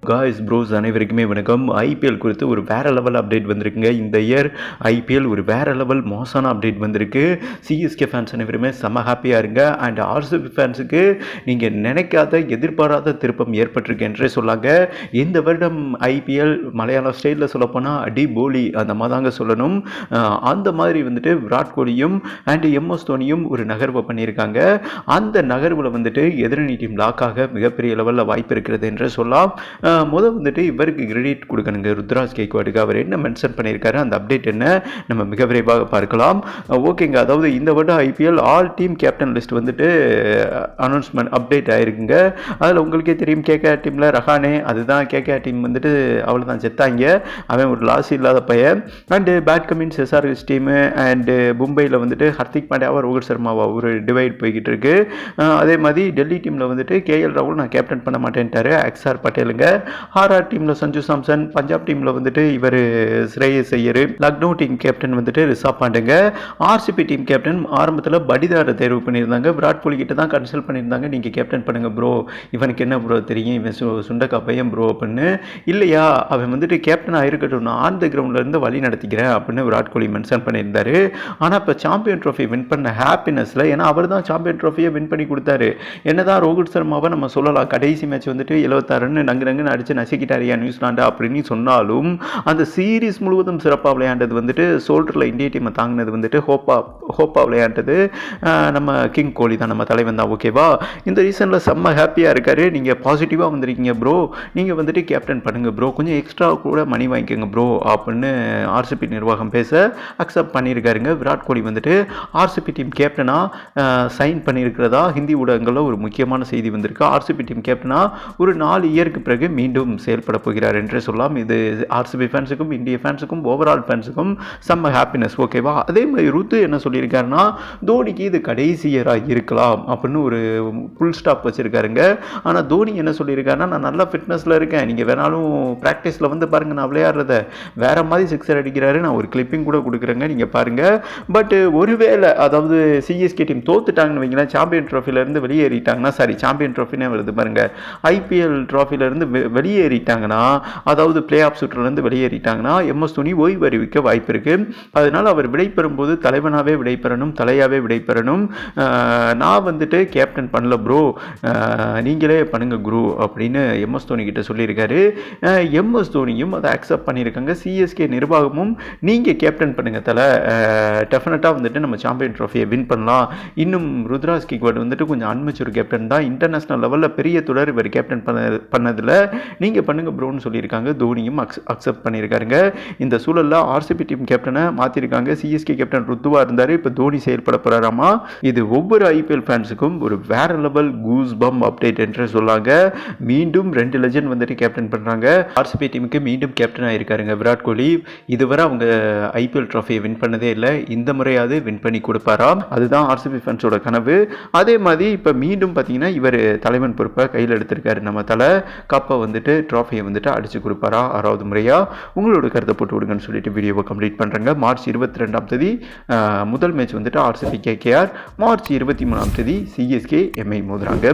Guys pros அனைவருக்குமே வணக்கம். IPL குறித்து ஒரு வேற லெவல் அப்டேட் வந்திருக்குங்க. இந்த இயர் ஐபிஎல் ஒரு வேற லெவல் மோசமான அப்டேட் வந்திருக்கு. சிஎஸ்கே ஃபேன்ஸ் அனைவருமே செம்ம ஹாப்பியாக இருங்க. அண்ட் ஆர்சிபி ஃபேன்ஸுக்கு நீங்கள் நினைக்காத எதிர்பாராத திருப்பம் ஏற்பட்டிருக்கு என்றே சொல்லாங்க. இந்த வருடம் ஐபிஎல் மலையாள ஸ்டைலில் சொல்லப்போனால் அடி போலி அந்த மாதிரி தாங்க சொல்லணும். அந்த மாதிரி வந்துட்டு விராட் கோலியும் அண்ட் எம்எஸ் தோனியும் ஒரு நகர்வை பண்ணியிருக்காங்க. அந்த நகர்வில் வந்துட்டு எதிரணி டீம் லாக்காக மிகப்பெரிய லெவலில் வாய்ப்பு இருக்கிறது என்று சொல்லலாம். முதல் வந்துட்டு இவருக்கு கிரெடிட் கொடுக்கணுங்க, ருத்ராஜ் கெய்க்வாடுக்கு. அவர் என்ன மென்ஷன் பண்ணியிருக்காரு, அந்த அப்டேட் என்ன, நம்ம மிக விரைவாக பார்க்கலாம். ஓகேங்க, அதாவது இந்த வருடம் IPL all team captain list வந்துட்டு அனௌன்ஸ்மெண்ட் அப்டேட் ஆயிருக்குங்க. அதில் உங்களுக்கே தெரியும், கேகேஆர் டீமில் ரஹானே, அதுதான் கேகேஆர் டீம் வந்துட்டு அவ்வளோ தான் செத்தாங்க. அவன் ஒரு லாஸ் இல்லாத பையன். And Pat Cummins SRS team and மும்பையில் வந்துட்டு ஹர்திக் பாண்டியாவா ரோஹித் சர்மாவா ஒரு டிவைட் போய்கிட்டு இருக்கு. அதே மாதிரி டெல்லி டீமில் வந்துட்டு கேஎல் ராகுல் நான் கேப்டன் பண்ண மாட்டேன்ட்டாரு, அக்ஸார் பட்டேலுங்க. ஆர்ஆர் டீமில் சஞ்சு சாம்சன், பஞ்சாப் டீமில் வந்துட்டு இவர் ஸ்ரேயஸ் ஐயர், லக்னோ டீம் கேப்டன் வந்துட்டு ரிஷப் பாண்டுங்க. ஆர்சிபி டீம் கேப்டன் ஆரம்பத்தில் படிதாரை தேர்வு பண்ணியிருந்தாங்க. விராட் கோலி கிட்ட தான் கன்சல்ட் பண்ணியிருந்தாங்க, நீங்கள் கேப்டன் பண்ணுங்க ப்ரோ, இவனுக்கு என்ன ப்ரோ தெரியும், இவன் சுண்டக்கா பையன் ப்ரோ அப்படின்னு. இல்லையா, அவன் வந்துட்டு கேப்டனாக இருக்கட்டும், நான் ஆன் த கிரவுண்ட்லேருந்து வழி நடத்திக்கிறேன் அப்படின்னு விராட் கோலி மென்ஷன் பண்ணியிருந்தாரு. ஆனால் இப்போ சாம்பியன் ட்ராஃபி வின் பண்ண ஹாப்பினஸில், ஏன்னா அவர் தான் சாம்பியன் ட்ராஃபியை வின் பண்ணி கொடுத்தாரு. என்னதான் ரோஹித் சர்மாவை நம்ம சொல்லலாம், கடைசி மேட்ச் வந்துட்டு 76 ரன் நங்கு அடிச்சு நசிக்கிட்டாரியா நியூசிலாண்டு அப்படின்னு சொன்னாலும், அந்த சீரீஸ் முழுவதும் சிறப்பாக விளையாண்டது வந்துட்டு சோல்டரில் இந்திய டீமை தாங்கினது வந்துட்டு ஹோப்பா விளையாண்டது நம்ம கிங் கோலி தான், நம்ம தலைவன் தான். ஓகேவா, இந்த ரீசனில் செம்ம ஹாப்பியாக இருக்காரு. நீங்கள் பாசிட்டிவாக வந்திருக்கீங்க ப்ரோ, நீங்கள் வந்துட்டு கேப்டன் பண்ணுங்க ப்ரோ, கொஞ்சம் எக்ஸ்ட்ரா கூட மணி வாங்கிக்கோங்க ப்ரோ அப்படின்னு ஆர்சிபி நிர்வாகம் பேச அக்செப்ட் பண்ணியிருக்காருங்க. விராட் கோலி வந்துட்டு ஆர்சிபி டீம் கேப்டனாக சைன் பண்ணியிருக்கிறதா ஹிந்தி ஊடகங்களில் ஒரு முக்கியமான செய்தி வந்திருக்கு. ஆர்சிபி டீம் கேப்டனாக ஒரு 4 இயருக்கு பிறகு மீண்டும் செயல்பட போகிறார் என்றே சொல்லலாம். இது ஆர்சிபி ஃபேன்ஸுக்கும் இந்திய ஃபேன்ஸுக்கும் ஓவரால் ஃபேன்ஸுக்கும் செம்ம ஹாப்பினஸ். ஓகேவா, அதே மாதிரி ருத்து என்ன சொல்லியிருக்காருன்னா, தோனிக்கு இது கடைசி இயராக இருக்கலாம் அப்படின்னு ஒரு ஃபுல் ஸ்டாப் வச்சுருக்காருங்க. ஆனால் தோனி என்ன சொல்லியிருக்காருன்னா, நான் நல்லா ஃபிட்னஸில் இருக்கேன், நீங்கள் வேணாலும் ப்ராக்டிஸில் வந்து பாருங்கள், நான் விளையாடுறத வேறு மாதிரி சிக்ஸர் அடிக்கிறாரு, நான் ஒரு கிளிப்பிங் கூட கொடுக்குறேங்க, நீங்கள் பாருங்கள். பட் ஒருவேளை அதாவது சிஎஸ்கே டீம் தோத்துட்டாங்கன்னு வைங்களேன், சாம்பியன் ட்ராஃபிலேருந்து வெளியேறிட்டாங்கன்னா, சாரி சாம்பியன் ட்ராஃபினே வருது பாருங்கள், ஐபிஎல் ட்ராஃபிலேருந்து வெளியேறிட்டாங்கன்னா, அதாவது பிளே ஆஃப் சுற்றுலேருந்து வெளியேறிட்டாங்கன்னா எம்எஸ் தோனி ஓய்வு அறிவிக்க வாய்ப்பு இருக்குது. அதனால் அவர் விடைபெறும் போது தலைவனாகவே விடைபெறணும், தலையாகவே விடைபெறணும். நான் வந்துட்டு கேப்டன் பண்ணல ப்ரோ, நீங்களே பண்ணுங்க குரு அப்படின்னு எம்எஸ் தோனி கிட்ட சொல்லியிருக்காரு. எம்எஸ் தோனியும் அதை அக்செப்ட் பண்ணியிருக்காங்க. சிஎஸ்கே நிர்வாகமும் நீங்கள் கேப்டன் பண்ணுங்க தலை, டெஃபினட்டாக வந்துட்டு நம்ம சாம்பியன் ட்ராஃபியை வின் பண்ணலாம். இன்னும் ருத்ராஜ் கெய்க்வாட் வந்துட்டு கொஞ்சம் அன்மெச்சூர் கேப்டன் தான், இன்டர்நேஷனல் லெவலில் பெரிய தொடர் இவர் கேப்டன் பண்ணதில் நீங்கள் பண்ணுங்க ப்ரோன்னு சொல்லியிருக்காங்க. தோனியும் அக்செப்ட் பண்ணியிருக்காருங்க. இந்த சூழலில் ஆர்சிபி டீம் கேப்டனை மாற்றிருக்காங்க. சிஎஸ்கே கேப்டன் ருத்துவாக இருந்தார், இப்போ தோனி செயல்பட போகிறாராமா. இது ஒவ்வொரு ஐபிஎல் ஃபேன்ஸுக்கும் ஒரு வேற லெவல் கூஸ் பம் அப்டேட் என்று சொல்லாங்க. மீண்டும் 2 லெஜண்ட் வந்துட்டு கேப்டன் பண்ணுறாங்க. ஆர்சிபி டீமுக்கு மீண்டும் கேப்டனாக இருக்காருங்க விராட் கோலி. இதுவரை அவங்க ஐபிஎல் ட்ராஃபியை வின் பண்ணதே இல்லை, இந்த முறையாவது வின் பண்ணி கொடுப்பாராம். அதுதான் ஆர்சிபி ஃபேன்ஸோட கனவு. அதே மாதிரி இப்போ மீண்டும் பார்த்தீங்கன்னா இவர் தலைவன் பொறுப்பை கையில் எடுத்திருக்காரு. நம்ம தலை கப்பை வந்துட்டு ட்ராஃபியை வந்துட்டு அடிச்சு கொடுப்பாரா 6வது முறையா? உங்களோட கருத்தை போட்டு விடுங்கன்னு சொல்லிட்டு வீடியோவை கம்ப்ளீட் பண்ணுறேங்க. மார்ச் 22ஆம் தேதி முதல் மேட்ச் வந்துட்டு ஆர்சிபி கேகேஆர், மார்ச் 23ஆம் தேதி சிஎஸ்கே எம்ஐ மோதுறாங்க.